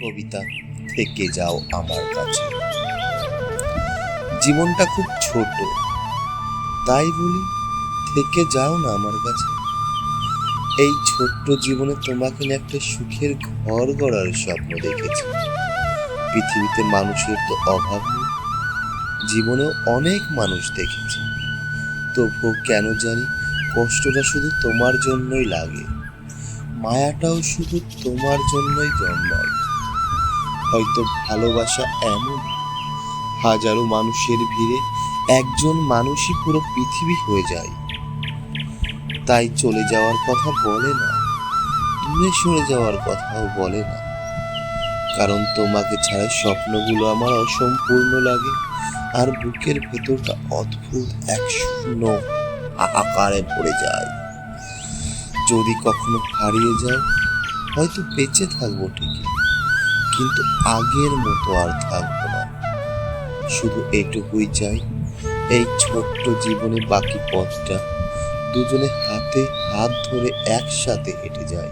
কবিতা থেকে যাও আমার কাছে। জীবনটা খুব ছোট, তাই বলি থেকে যাও না আমার কাছে। এই ছোট্ট জীবনে তোমাকে নিয়ে একটা সুখের ঘর গড়ার স্বপ্ন দেখেছি। পৃথিবীতে মানুষের তো অভাব নেই, জীবনেও অনেক মানুষ দেখেছি, তবুও কেন জানি কষ্টটা শুধু তোমার জন্যই লাগে, মায়াটাও শুধু তোমার জন্যই জন্মায়। হয়তো ভালোবাসা এমন, হাজারো মানুষের ভিড়ে একজন মানুষই পুরো পৃথিবী হয়ে যায়। তাই চলে যাওয়ার কথা বলে না, দূরে সরে যাওয়ার কথাও বলে না, কারণ তোমাকে ছাড়া স্বপ্নগুলো আমার অসম্পূর্ণ লাগে, আর বুকের ভেতরটা অদ্ভুত এক শূন্য হাহাকারে ভরে যায়। যদি কখনো হারিয়ে যাও, হয়তো বেঁচে থাকবো ঠিকই, কিন্তু আগের মতো আর থাকবো না। শুধু এটুকুই চাই, এই ছোট্ট জীবনে বাকি পথটা দুজনে হাতে হাত ধরে একসাথে হেঁটে যায়।